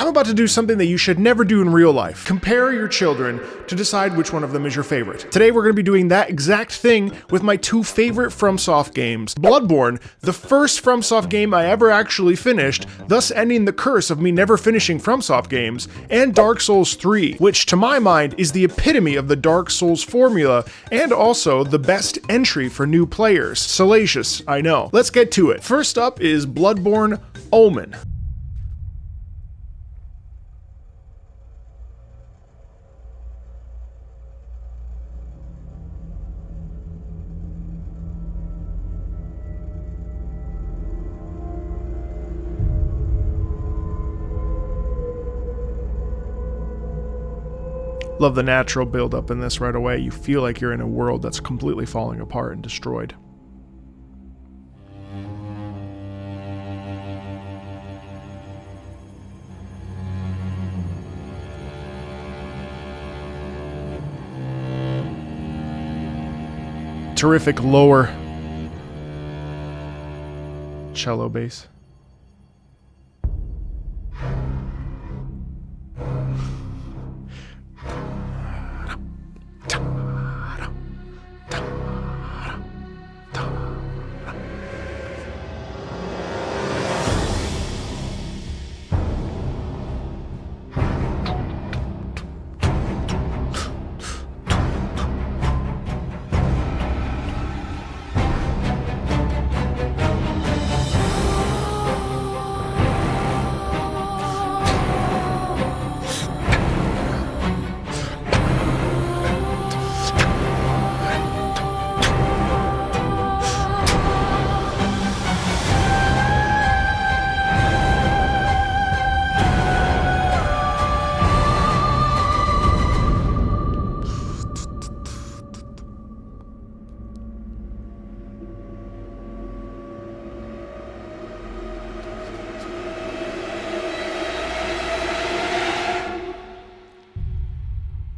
I'm about to do something that you should never do in real life. Compare your children to decide which one of them is your favorite. Today we're going to be doing that exact thing with my two favorite FromSoft games. Bloodborne, the first FromSoft game I ever actually finished, thus ending the curse of me never finishing FromSoft games, and Dark Souls 3, which to my mind is the epitome of the Dark Souls formula and also the best entry for new players. Salacious, I know. Let's get to it. First up is Bloodborne Omen. Love the natural build-up in this right away. You feel like you're in a world that's completely falling apart and destroyed. Terrific lower cello bass.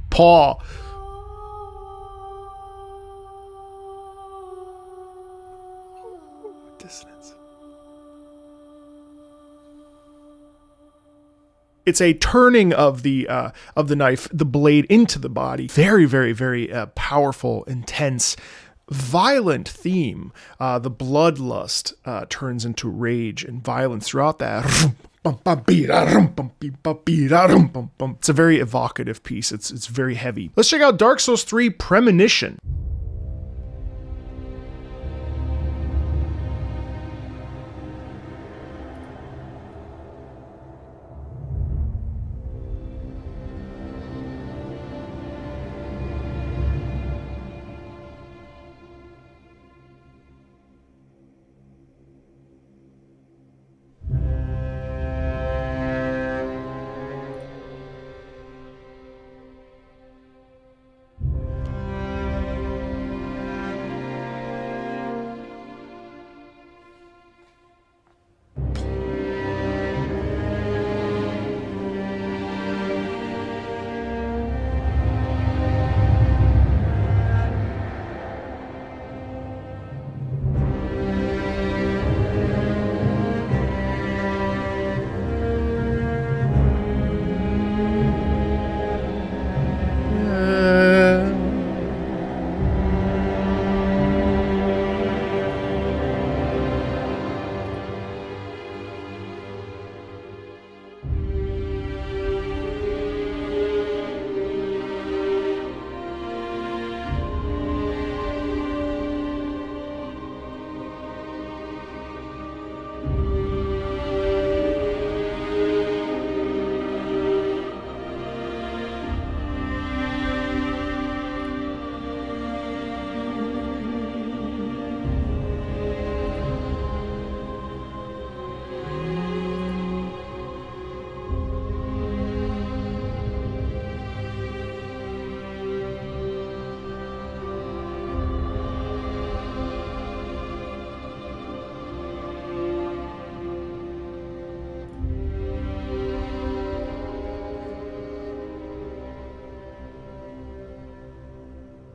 Paw. Dissonance. It's a turning of the knife, the blade into the body. Very, very, very powerful, intense, violent theme. The bloodlust turns into rage and violence throughout that. It's a very evocative piece. It's very heavy. Let's check out Dark Souls 3 Premonition.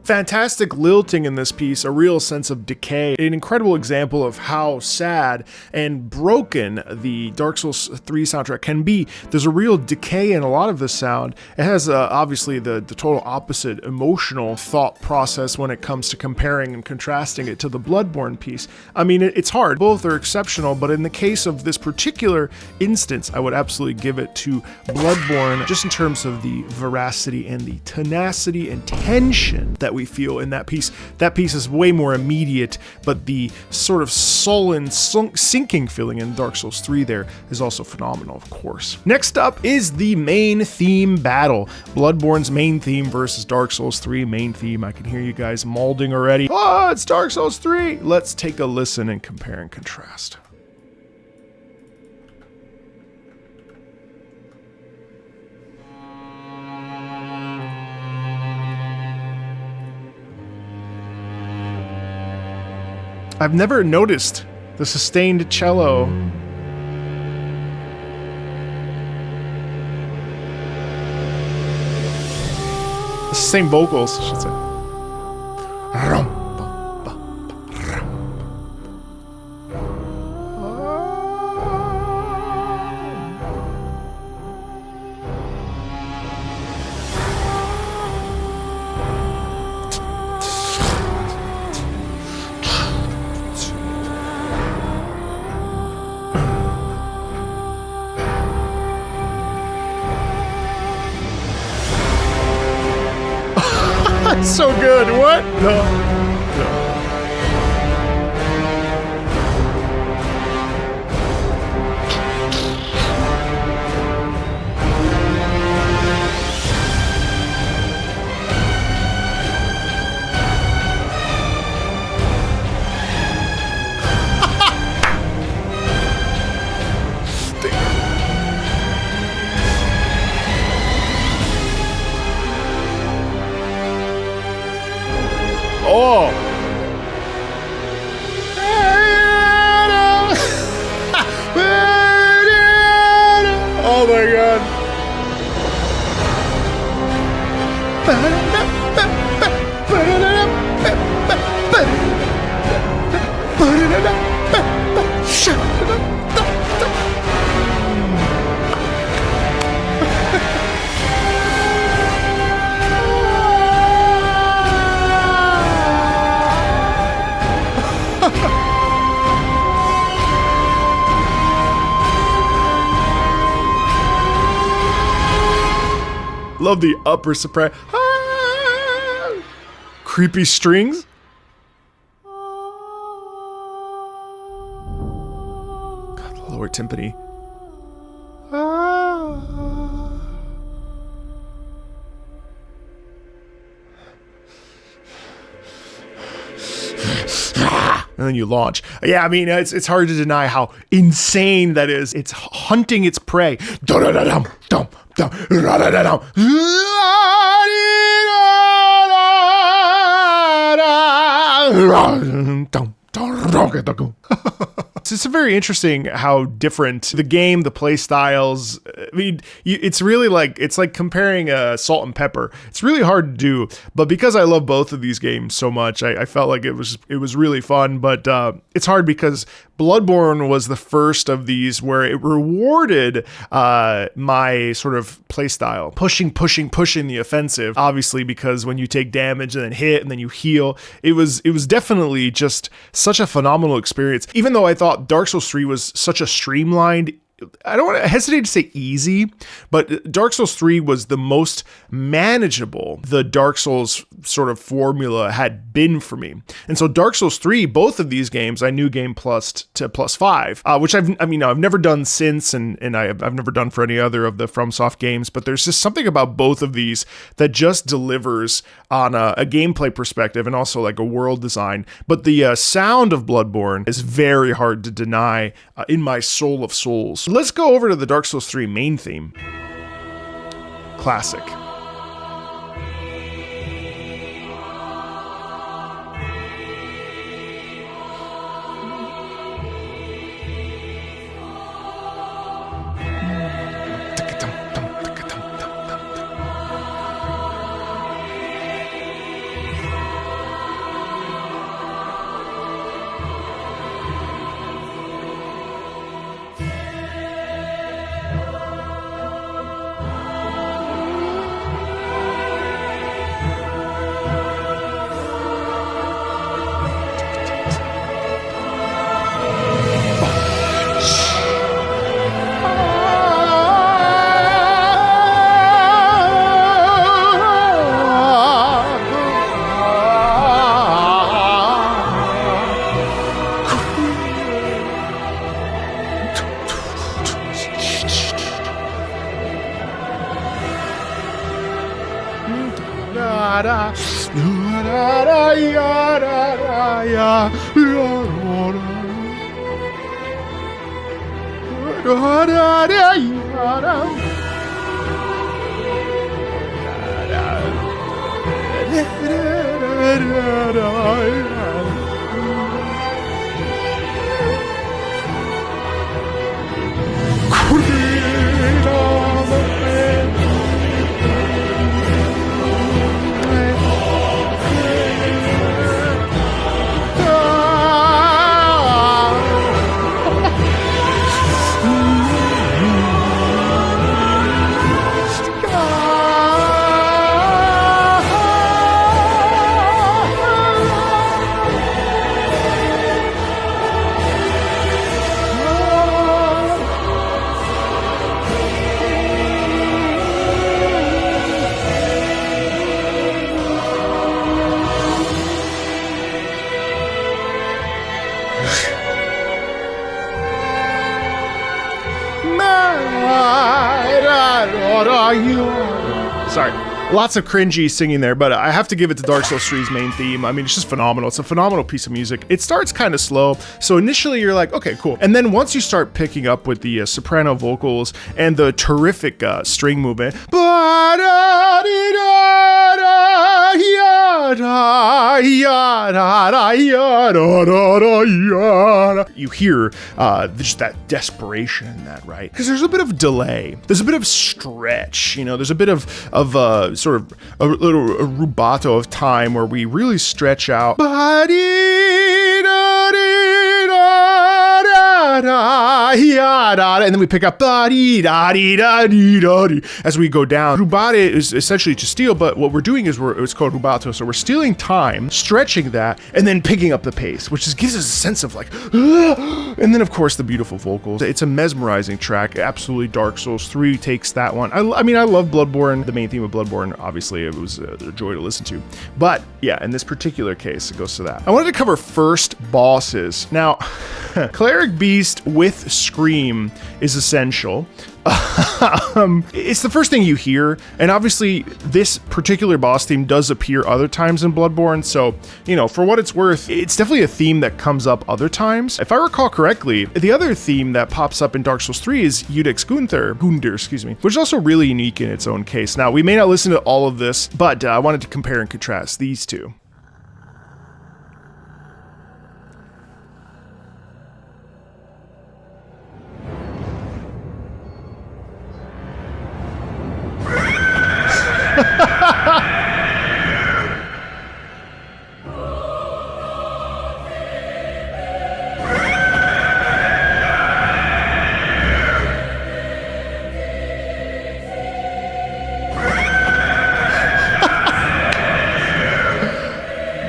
Fantastic lilting in this piece, a real sense of decay, an incredible example of how sad and broken the Dark Souls 3 soundtrack can be. There's a real decay in a lot of this sound. It has obviously the total opposite emotional thought process when it comes to comparing and contrasting it to the Bloodborne piece. I mean, it's hard. Both are exceptional, but in the case of this particular instance, I would absolutely give it to Bloodborne just in terms of the veracity and the tenacity and tension that we feel in that piece. That piece is way more immediate, but the sort of sullen, sinking feeling in Dark Souls 3 there is also phenomenal, of course. Next up is the main theme battle. Bloodborne's main theme versus Dark Souls 3 main theme. I can hear you guys molding already. Oh, it's Dark Souls 3! Let's take a listen and compare and contrast. I've never noticed the sustained cello. The same vocals, I should say. So good. What? No. Oh! Oh my god. Love the upper soprano. Ah! Creepy strings. God, the lower timpani. Ah. And then you launch. Yeah, I mean, it's hard to deny how insane that is. It's hunting its prey. It's very interesting how different the game, the play styles. I mean, it's really like comparing Salt and Pepper. It's really hard to do, but because I love both of these games so much, I felt like it was really fun. But it's hard because Bloodborne was the first of these where it rewarded my sort of play style, pushing the offensive. Obviously, because when you take damage and then hit and then you heal, it was definitely just such a phenomenal experience. Even though I thought Dark Souls 3 was such a streamlined, I don't want to hesitate to say easy, but Dark Souls 3 was the most manageable the Dark Souls sort of formula had been for me. And so Dark Souls 3, both of these games, I knew game plus to +5, which I've never done since, and I've never done for any other of the FromSoft games, but there's just something about both of these that just delivers on a gameplay perspective and also like a world design. But the sound of Bloodborne is very hard to deny in my soul of souls. Let's go over to the Dark Souls 3 main theme. Classic. Sorry. Lots of cringy singing there, but I have to give it to Dark Souls 3's main theme. I mean, it's just phenomenal. It's a phenomenal piece of music. It starts kind of slow, so initially you're like, okay, cool. And then once you start picking up with the soprano vocals and the terrific string movement, you hear just that desperation in that, right? Because there's a bit of delay. There's a bit of stretch, you know, there's a bit of sort of a little rubato of time where we really stretch out. And then we pick up as we go down. Rubate is essentially to steal, but what we're doing is it's called rubato. So we're stealing time, stretching that, and then picking up the pace, which just gives us a sense of like, and then of course the beautiful vocals. It's a mesmerizing track. Absolutely, Dark Souls 3 takes that one. I mean, I love Bloodborne. The main theme of Bloodborne, obviously, it was a joy to listen to. But yeah, in this particular case, it goes to that. I wanted to cover first bosses. Now, Cleric Beast with Scream is essential. It's the first thing you hear, and obviously this particular boss theme does appear other times in Bloodborne, so, you know, for what it's worth, it's definitely a theme that comes up other times. If I recall correctly, the other theme that pops up in Dark Souls 3 is Judex Gunther, which is also really unique in its own case. Now, we may not listen to all of this, but I wanted to compare and contrast these two.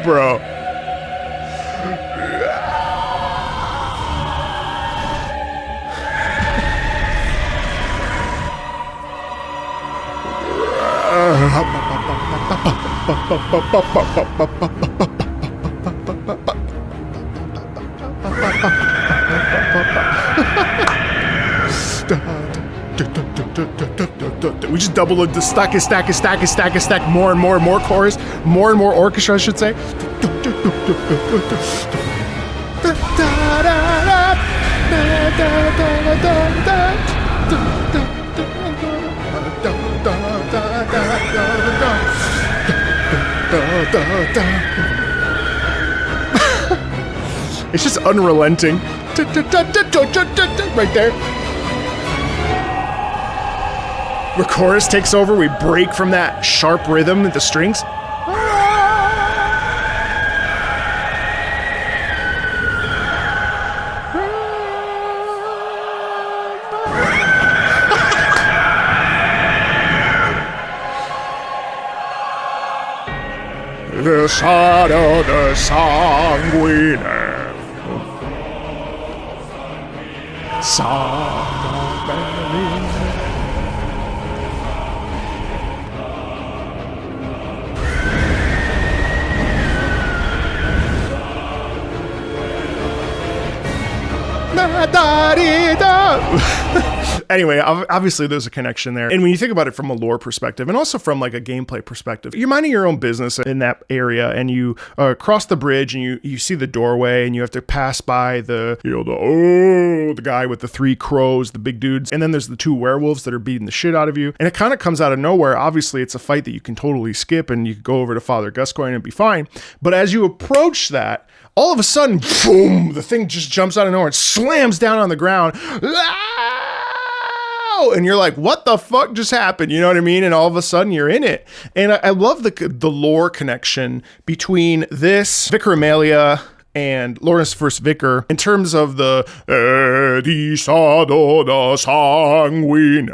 Bro. We just double the stack, more and more chorus, more and more orchestra, I should say. It's just unrelenting. Right there. The chorus takes over, we break from that sharp rhythm with the strings. The shadow, the sanguine. Anyway, obviously there's a connection there. And when you think about it from a lore perspective and also from like a gameplay perspective, you're minding your own business in that area and you cross the bridge and you see the doorway and you have to pass by the guy with the 3 crows, the big dudes. And then there's the 2 werewolves that are beating the shit out of you. And it kind of comes out of nowhere. Obviously, it's a fight that you can totally skip and you can go over to Father Gascoigne and be fine. But as you approach that, all of a sudden, boom, the thing just jumps out of nowhere and slams down on the ground. And you're like, what the fuck just happened? You know what I mean? And all of a sudden you're in it. And I love the lore connection between this Vicar Amelia and Lawrence vs. Vicar in terms of the Edisado da sanguine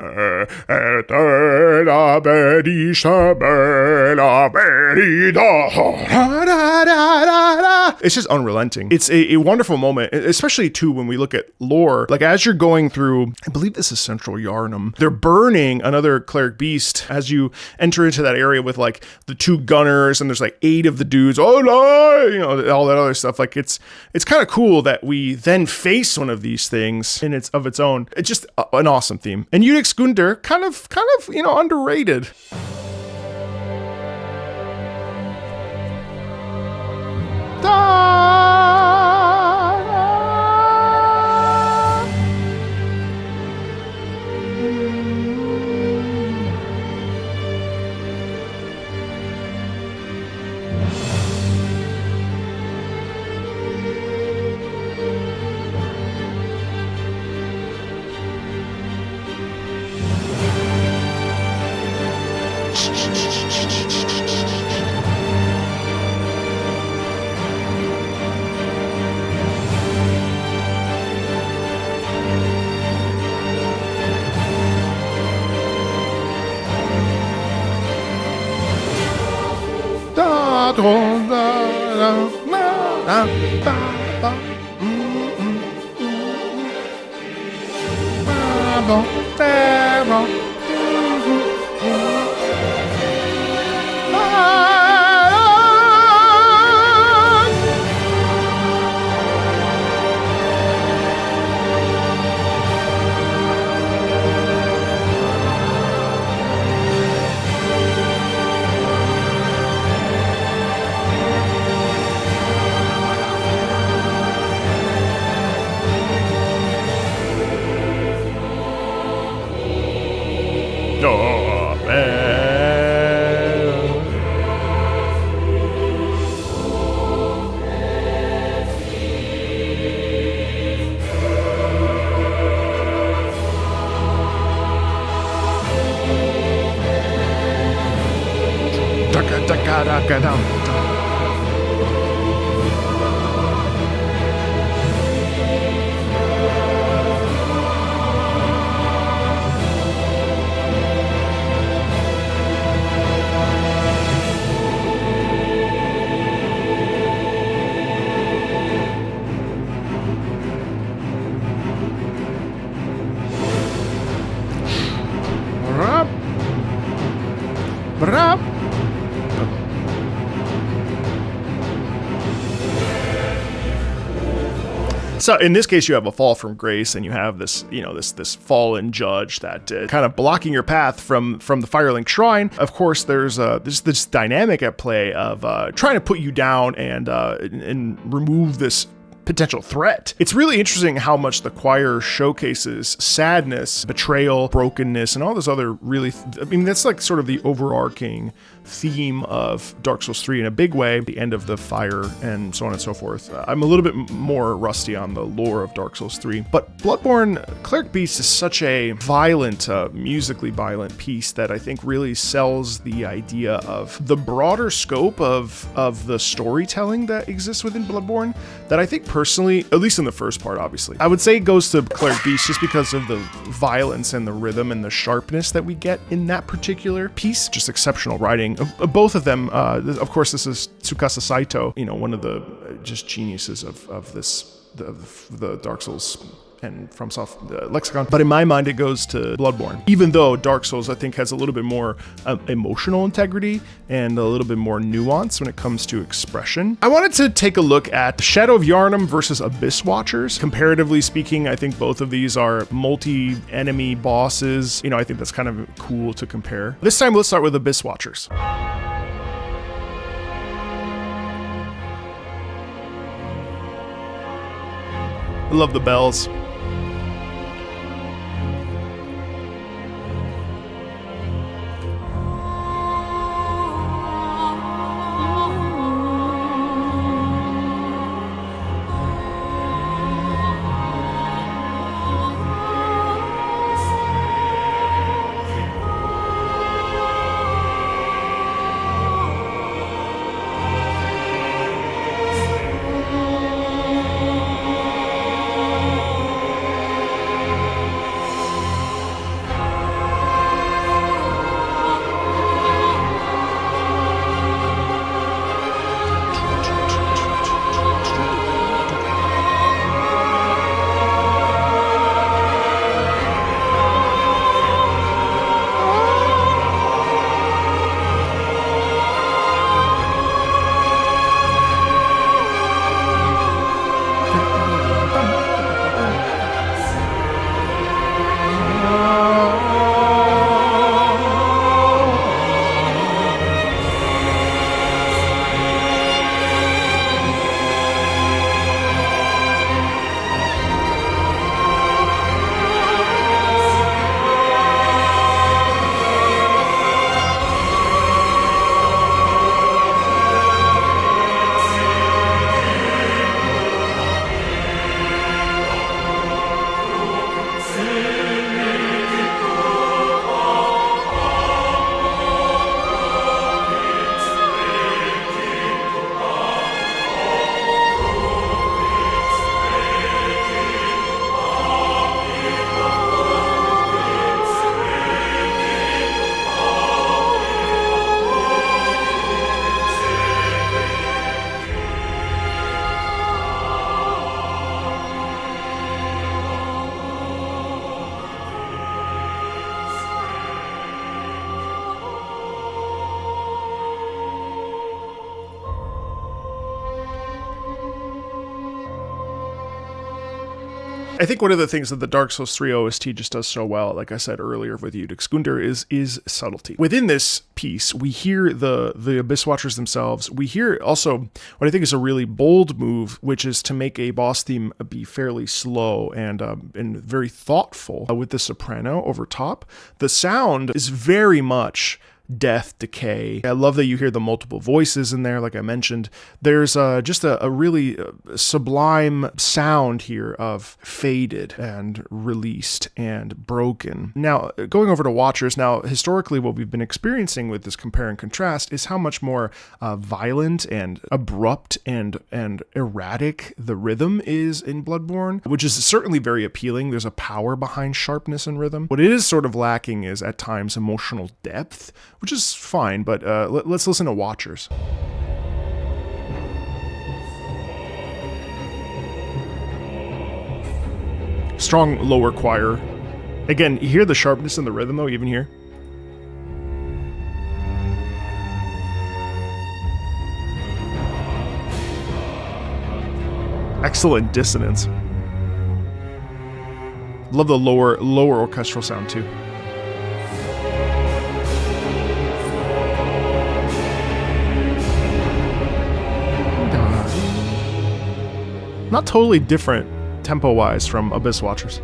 eterna bedisha bella berida. It's just unrelenting. It's a wonderful moment, especially too when we look at lore. Like as you're going through, I believe this is Central Yarnum, they're burning another cleric beast as you enter into that area with like the 2 gunners and there's like 8 of the dudes. Oh no, you know, all that other stuff. Like it's kind of cool that we then face one of these things in its own. It's just an awesome theme. And Unix Gunder, kind of, you know, underrated. So in this case, you have a fall from grace, and you have this, you know, this fallen judge that kind of blocking your path from the Firelink Shrine. Of course, there's this dynamic at play of trying to put you down and remove this potential threat. It's really interesting how much the choir showcases sadness, betrayal, brokenness, and all this other really, I mean, that's like sort of the overarching theme of Dark Souls 3 in a big way, the end of the fire and so on and so forth. I'm a little bit more rusty on the lore of Dark Souls 3, but Bloodborne Cleric Beast is such a violent, musically violent piece that I think really sells the idea of the broader scope of the storytelling that exists within Bloodborne that I think personally, at least in the first part, obviously, I would say it goes to Cleric Beast just because of the violence and the rhythm and the sharpness that we get in that particular piece. Just exceptional writing. Both of them, of course, this is Tsukasa Saito, you know, one of the just geniuses of this, the Dark Souls and FromSoft lexicon, but in my mind it goes to Bloodborne. Even though Dark Souls, I think, has a little bit more emotional integrity and a little bit more nuance when it comes to expression. I wanted to take a look at Shadow of Yharnam versus Abyss Watchers. Comparatively speaking, I think both of these are multi-enemy bosses. You know, I think that's kind of cool to compare. This time, let's start with Abyss Watchers. I love the bells. I think one of the things that the Dark Souls 3 OST just does so well, like I said earlier with Yudix Gundar, is subtlety. Within this piece, we hear the Abyss Watchers themselves. We hear also what I think is a really bold move, which is to make a boss theme be fairly slow and very thoughtful with the soprano over top. The sound is very much death, decay. I love that you hear the multiple voices in there, like I mentioned. There's just a really sublime sound here of faded and released and broken. Now, going over to Watchers, now, historically, what we've been experiencing with this compare and contrast is how much more violent and abrupt and erratic the rhythm is in Bloodborne, which is certainly very appealing. There's a power behind sharpness and rhythm. What it is sort of lacking is, at times, emotional depth, which is fine, but let's listen to Watchers. Strong lower choir. Again, you hear the sharpness in the rhythm, though, even here. Excellent dissonance. Love the lower orchestral sound, too. Not totally different tempo-wise from Abyss Watchers.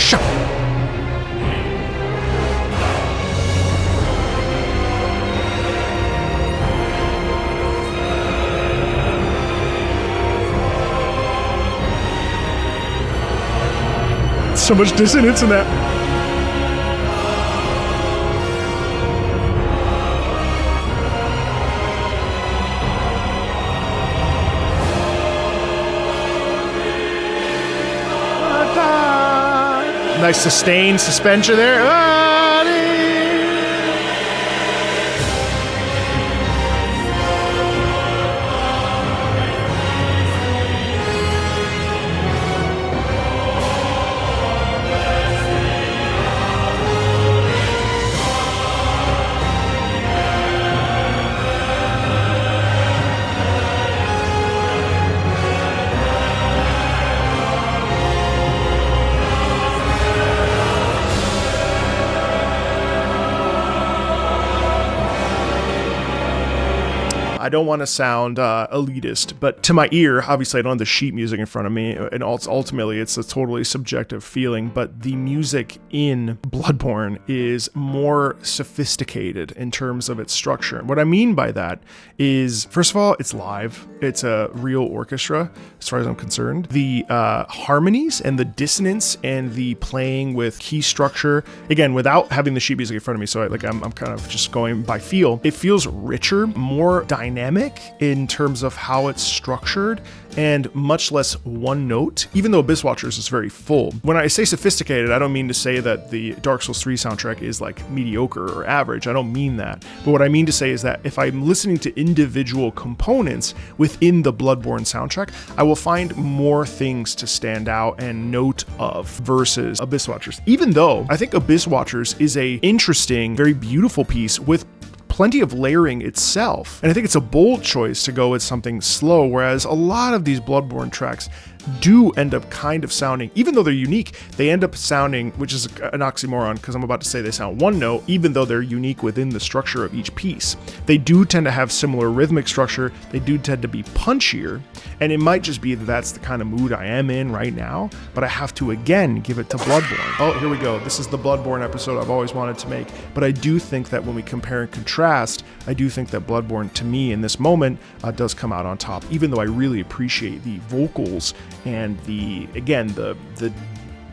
Shut. So much dissonance in that. Nice sustained suspension there. I don't want to sound elitist, but to my ear, obviously I don't have the sheet music in front of me, and ultimately it's a totally subjective feeling, but the music in Bloodborne is more sophisticated in terms of its structure. And what I mean by that is, first of all, it's live. It's a real orchestra, as far as I'm concerned. The harmonies and the dissonance and the playing with key structure, again, without having the sheet music in front of me, so I'm kind of just going by feel. It feels richer, more dynamic in terms of how it's structured, and much less one note, even though Abyss Watchers is very full. When I say sophisticated, I don't mean to say that the Dark Souls 3 soundtrack is like mediocre or average. I don't mean that. But what I mean to say is that if I'm listening to individual components within the Bloodborne soundtrack, I will find more things to stand out and note of versus Abyss Watchers. Even though I think Abyss Watchers is a interesting, very beautiful piece with plenty of layering itself. And I think it's a bold choice to go with something slow, whereas a lot of these Bloodborne tracks do end up kind of sounding, even though they're unique, they end up sounding, which is an oxymoron because I'm about to say they sound one note, even though they're unique within the structure of each piece. They do tend to have similar rhythmic structure, they do tend to be punchier, and it might just be that that's the kind of mood I am in right now, but I have to again give it to Bloodborne. Oh, here we go. This is the Bloodborne episode I've always wanted to make, but I do think that when we compare and contrast, I do think that Bloodborne, to me, in this moment, does come out on top, even though I really appreciate the vocals and the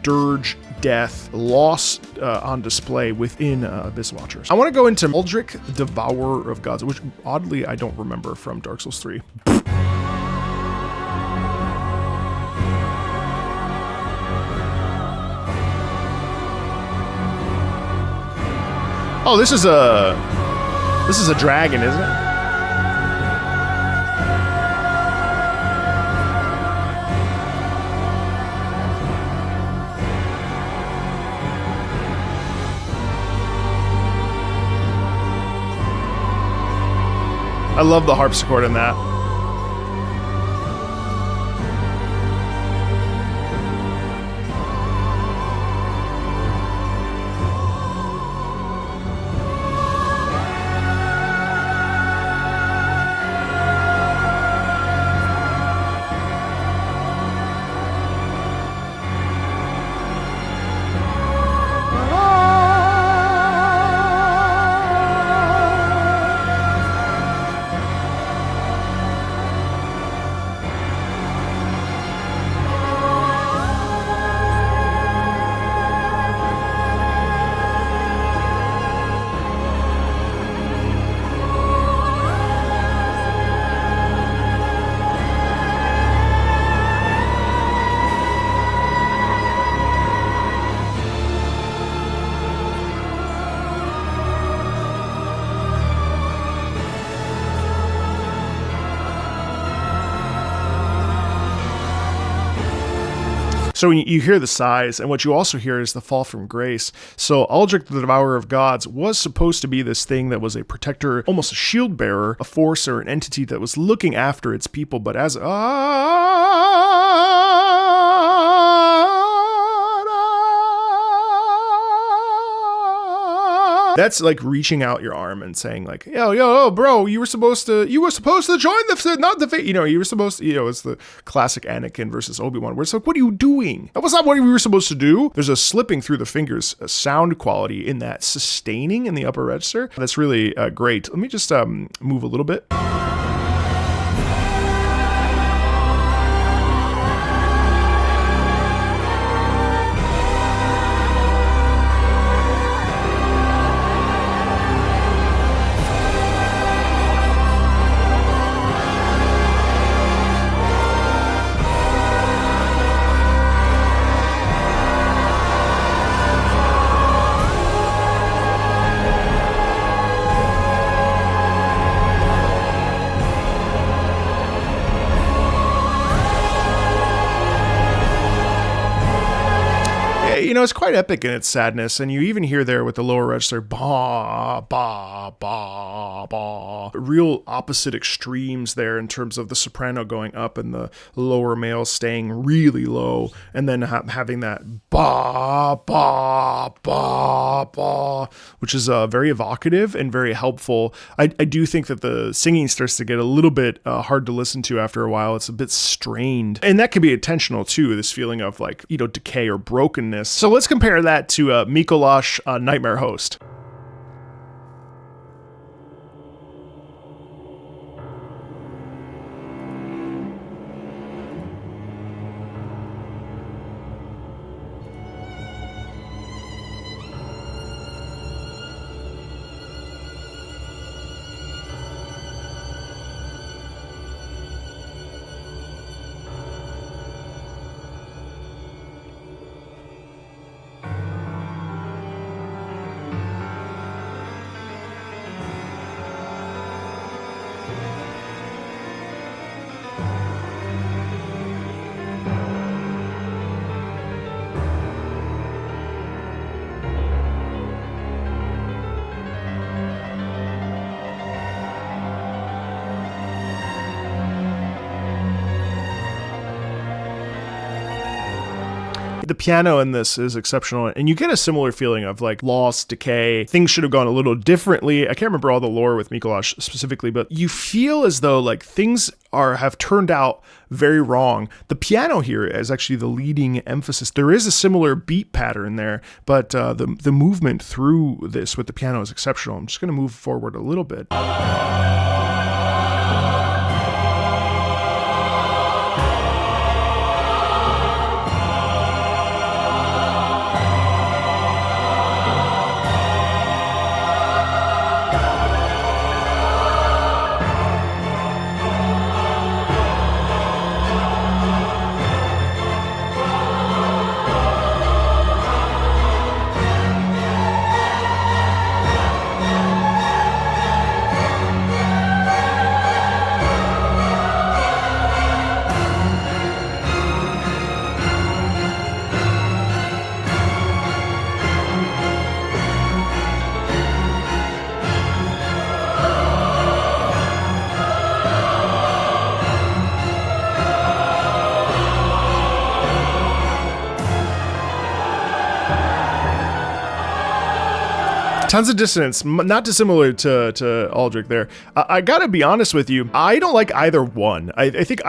dirge, death, loss on display within Abyss Watchers. I want to go into Aldrich, Devourer of Gods, which oddly I don't remember from Dark Souls 3. Oh, this is a dragon, isn't it? I love the harpsichord in that. So when you hear the sighs, and what you also hear is the fall from grace. So Aldrich, the Devourer of Gods, was supposed to be this thing that was a protector, almost a shield bearer, a force or an entity that was looking after its people, but as That's like reaching out your arm and saying like, yo, bro, you were supposed to join not the you know, you were supposed to, you know, it's the classic Anakin versus Obi-Wan where it's like, what are you doing? That was not what we were supposed to do. There's a slipping through the fingers sound quality in that sustaining in the upper register. That's really great. Let me just move a little bit. You know, it's quite epic in its sadness, and you even hear there with the lower register, ba, ba, ba, ba. Real opposite extremes there in terms of the soprano going up and the lower male staying really low, and then having that ba, ba, ba, ba, which is very evocative and very helpful. I do think that the singing starts to get a little bit hard to listen to after a while. It's a bit strained, and that can be intentional too, this feeling of like, you know, decay or brokenness. So let's compare that to Mikolash, Nightmare Host. The piano in this is exceptional, and you get a similar feeling of like loss, decay. Things should have gone a little differently. I can't remember all the lore with Mikolash specifically, but you feel as though like things have turned out very wrong. The piano here is actually the leading emphasis. There is a similar beat pattern there, but the movement through this with the piano is exceptional. I'm just going to move forward a little bit. Tons of dissonance, not dissimilar to Aldrich there. I gotta be honest with you, I don't like either one. I think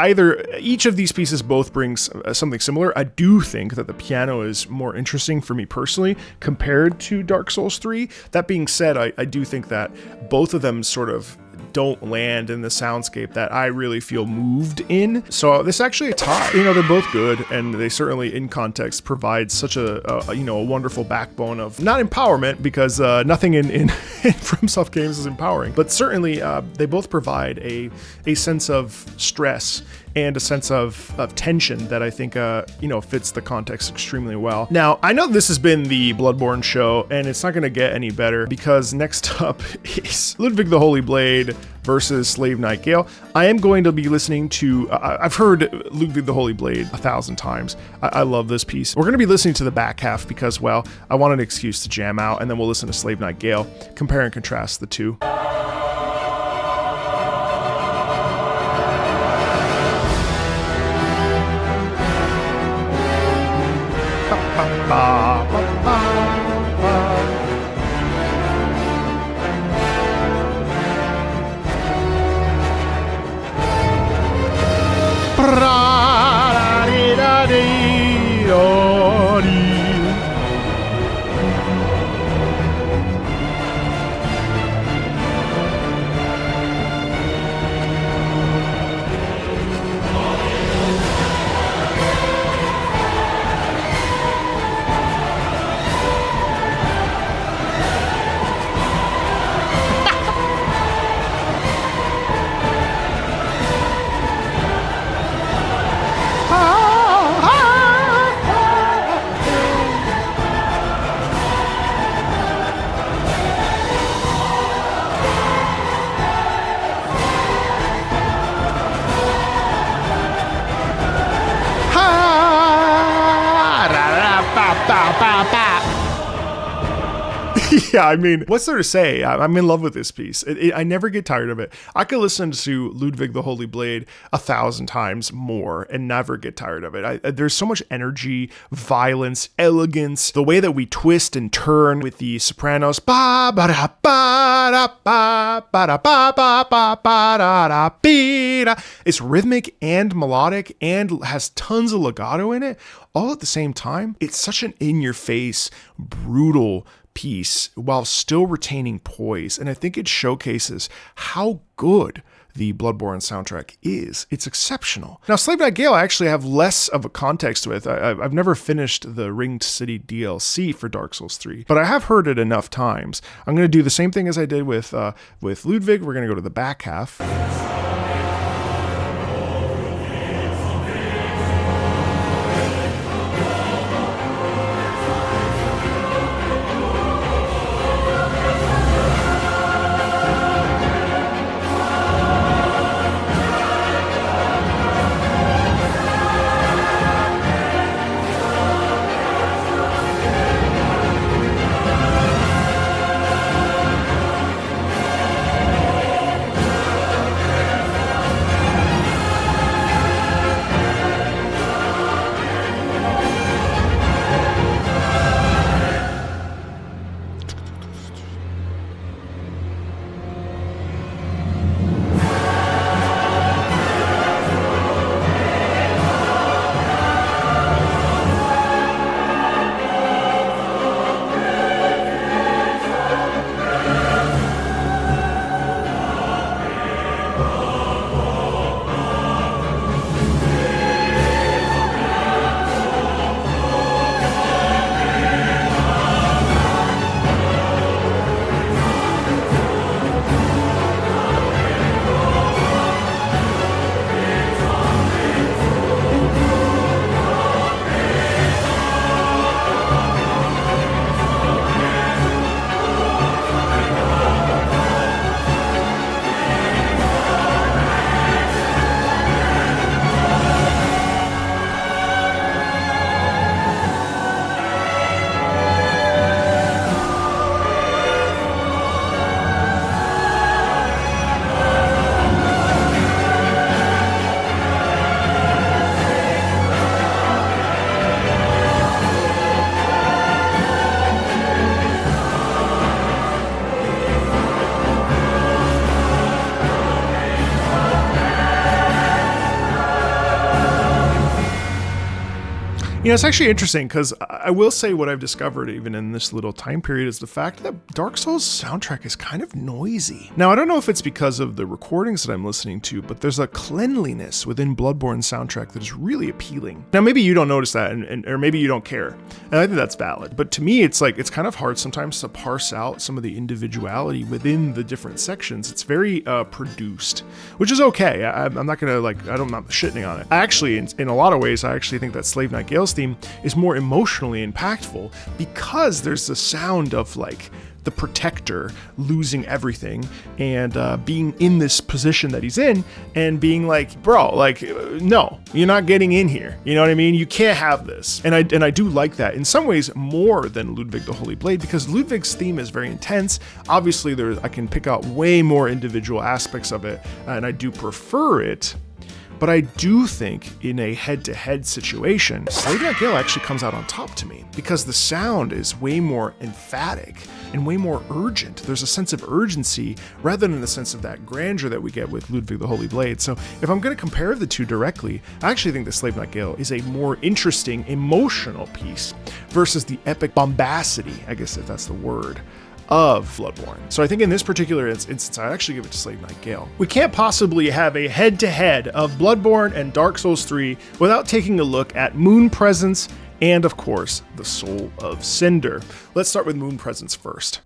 each of these pieces both brings something similar. I do think that the piano is more interesting for me personally compared to Dark Souls 3. That being said, I do think that both of them sort of don't land in the soundscape that I really feel moved in. So this actually a tie. You know, they're both good, and they certainly in context provide such a wonderful backbone of not empowerment, because nothing in FromSoft games is empowering, but certainly they both provide a sense of stress and a sense of tension that I think fits the context extremely well. Now, I know this has been the Bloodborne show, and it's not going to get any better, because next up is Ludwig the Holy Blade versus Slave Knight Gale. I am going to be listening to, I've heard Ludwig the Holy Blade 1,000 times. I love this piece. We're going to be listening to the back half because, well, I want an excuse to jam out, and then we'll listen to Slave Knight Gale, compare and contrast the two. Yeah, I mean, what's there to say? I'm in love with this piece. I never get tired of it. I could listen to Ludwig the Holy Blade 1,000 times more and never get tired of it. There's so much energy, violence, elegance, the way that we twist and turn with the sopranos. Ba ba da ba da ba ba da ba ba ba ba da da be da. It's rhythmic and melodic and has tons of legato in it, all at the same time. It's such an in-your-face, brutal piece while still retaining poise, and I think it showcases how good the Bloodborne soundtrack is. It's exceptional. Now, Slave Knight Gale I actually have less of a context with. I've never finished the Ringed City DLC for Dark Souls 3, but I have heard it enough times. I'm going to do the same thing as I did with Ludwig. We're going to go to the back half. You know, it's actually interesting because I will say what I've discovered even in this little time period is the fact that Dark Souls soundtrack is kind of noisy. Now, I don't know if it's because of the recordings that I'm listening to, but there's a cleanliness within Bloodborne soundtrack that is really appealing. Now, maybe you don't notice that, or maybe you don't care, and I think that's valid. But to me, it's kind of hard sometimes to parse out some of the individuality within the different sections. It's very produced, which is okay. I'm not gonna I'm not shitting on it. Actually, in a lot of ways, I actually think that Slave Knight Gale's theme is more emotionally impactful because there's the sound of the protector losing everything and being in this position that he's in and being like, bro, no, you're not getting in here. You know what I mean? You can't have this. And I do like that in some ways more than Ludwig the Holy Blade, because Ludwig's theme is very intense. Obviously, I can pick out way more individual aspects of it, and I do prefer it. But I do think in a head-to-head situation, Slave Knight Gale actually comes out on top to me because the sound is way more emphatic and way more urgent. There's a sense of urgency rather than the sense of that grandeur that we get with Ludwig the Holy Blade. So if I'm going to compare the two directly, I actually think that Slave Knight Gale is a more interesting emotional piece versus the epic bombacity, I guess if that's the word, of Bloodborne. So I think in this particular instance, I actually give it to Slave Knight Gale. We can't possibly have a head-to-head of Bloodborne and Dark Souls 3 without taking a look at Moon Presence and, of course, the Soul of Cinder. Let's start with Moon Presence first.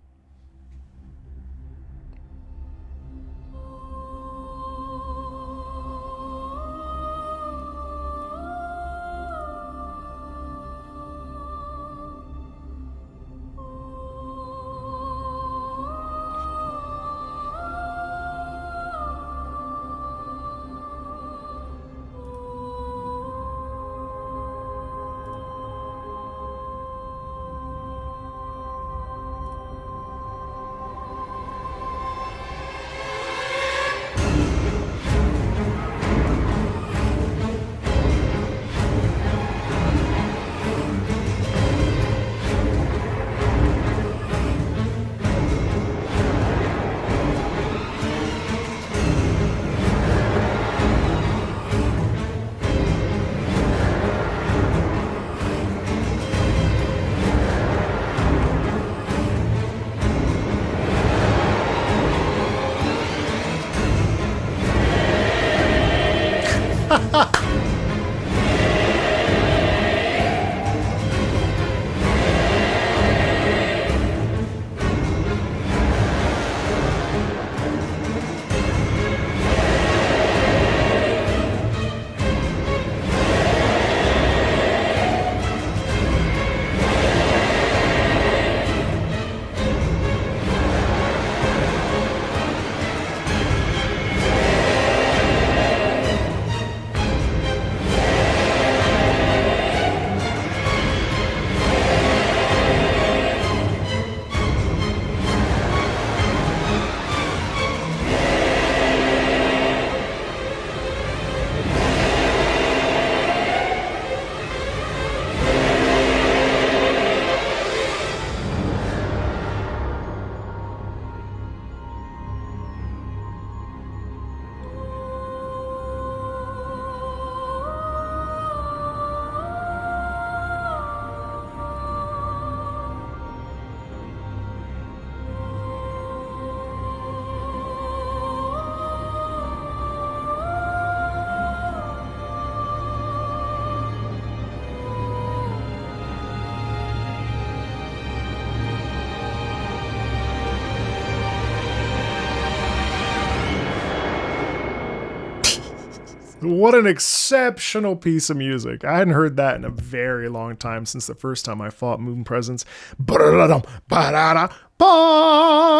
What an exceptional piece of music. I hadn't heard that in a very long time, since the first time I fought Moon Presence.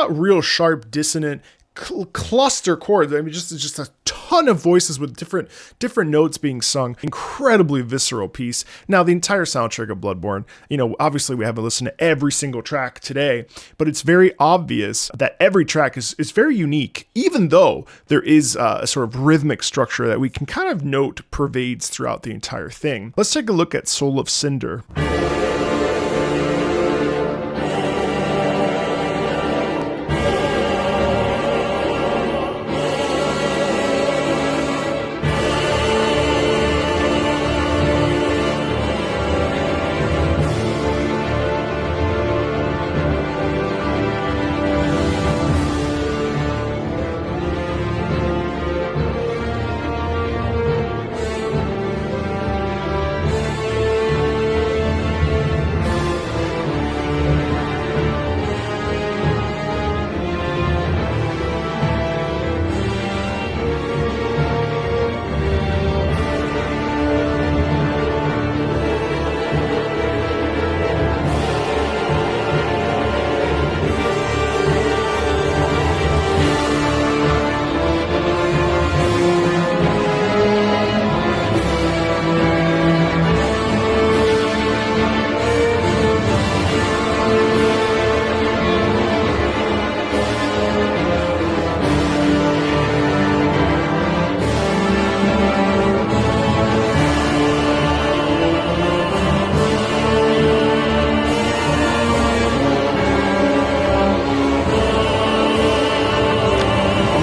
Real sharp, dissonant cluster chords. I mean, just a ton of voices with different notes being sung. Incredibly visceral piece. Now, the entire soundtrack of Bloodborne, obviously we haven't listened to every single track today, but it's very obvious that every track is very unique, even though there is a sort of rhythmic structure that we can kind of note pervades throughout the entire thing. Let's take a look at Soul of Cinder.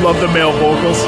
Love the male vocals.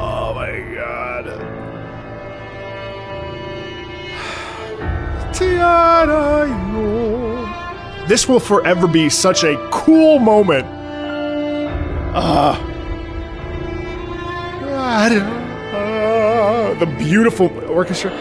Oh my god. This will forever be such a cool moment. The beautiful orchestra.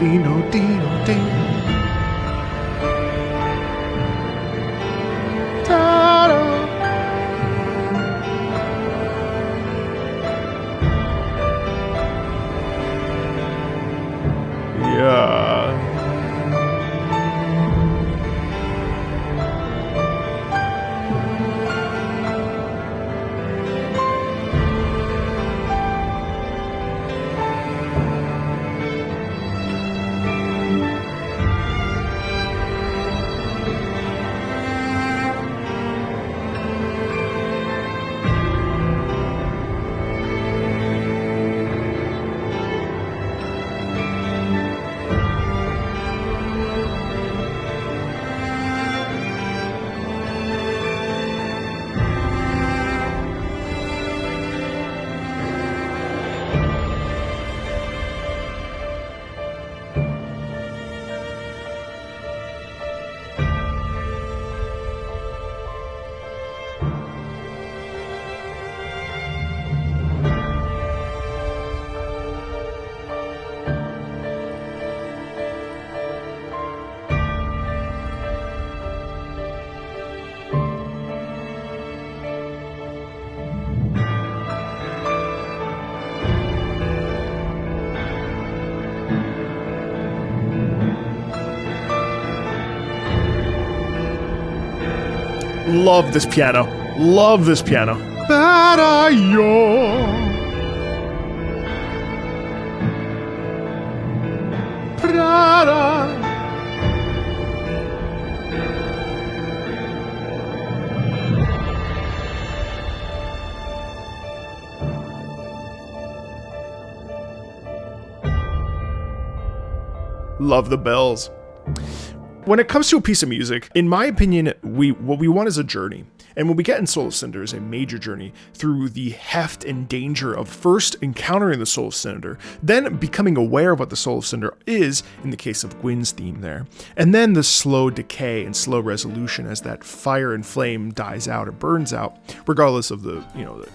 Dino, dino, dino. Ta-da. Yeah. Love this piano. Love this piano. Para-yo. Pra-da. Love the bells. When it comes to a piece of music, in my opinion, what we want is a journey. And what we get in Soul of Cinder is a major journey through the heft and danger of first encountering the Soul of Cinder, then becoming aware of what the Soul of Cinder is, in the case of Gwyn's theme there, and then the slow decay and slow resolution as that fire and flame dies out or burns out, regardless of the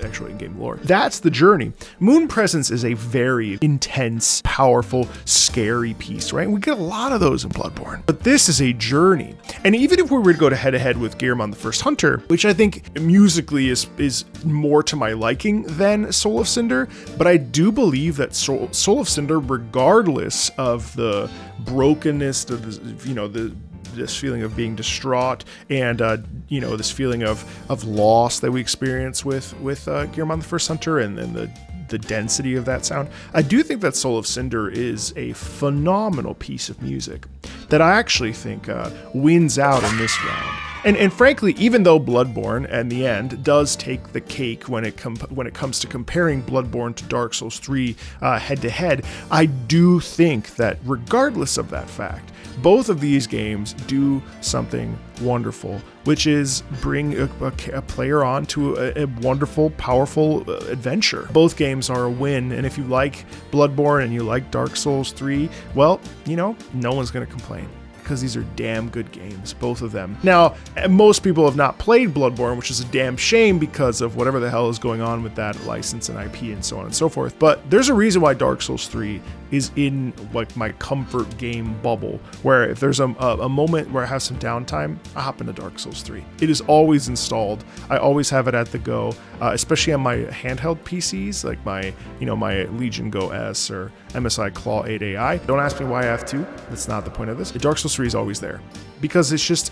actual in-game lore. That's the journey. Moon Presence is a very intense, powerful, scary piece, right? And we get a lot of those in Bloodborne. But this is a journey. And even if we were to go head-to-head with Gearmon the First Hunter, which I think musically is more to my liking than Soul of Cinder, but I do believe that Soul of Cinder, regardless of the brokenness, this feeling of being distraught and this feeling of loss that we experience with Gearmon the First Hunter and the density of that sound, I do think that Soul of Cinder is a phenomenal piece of music that I actually think wins out in this round. And frankly, even though Bloodborne, in the end, does take the cake when it comes to comparing Bloodborne to Dark Souls 3 head-to-head, I do think that regardless of that fact, both of these games do something wonderful, which is bring a player on to a wonderful, powerful adventure. Both games are a win, and if you like Bloodborne and you like Dark Souls 3, well, no one's going to complain, because these are damn good games, both of them. Now, most people have not played Bloodborne, which is a damn shame because of whatever the hell is going on with that license and IP and so on and so forth. But there's a reason why Dark Souls 3 is in like my comfort game bubble, where if there's a moment where I have some downtime, I hop into Dark Souls 3. It is always installed. I always have it at the go, especially on my handheld PCs, like my Legion Go S or MSI Claw 8 AI. Don't ask me why I have two. That's not the point of this. Dark Souls 3 is always there because it's just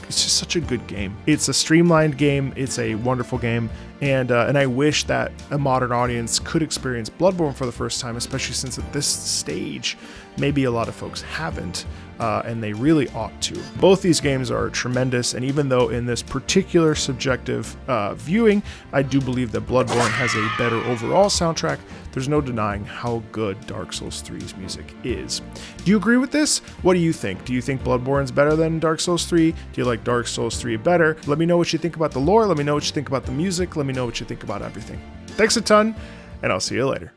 such a good game. It's a streamlined game. It's a wonderful game. And I wish that a modern audience could experience Bloodborne for the first time, especially since at this stage, maybe a lot of folks haven't, and they really ought to. Both these games are tremendous, and even though in this particular subjective viewing, I do believe that Bloodborne has a better overall soundtrack, there's no denying how good Dark Souls 3's music is. Do you agree with this? What do you think? Do you think Bloodborne's better than Dark Souls 3? Do you like Dark Souls 3 better? Let me know what you think about the lore. Let me know what you think about the music. Let me know what you think about everything. Thanks a ton, and I'll see you later.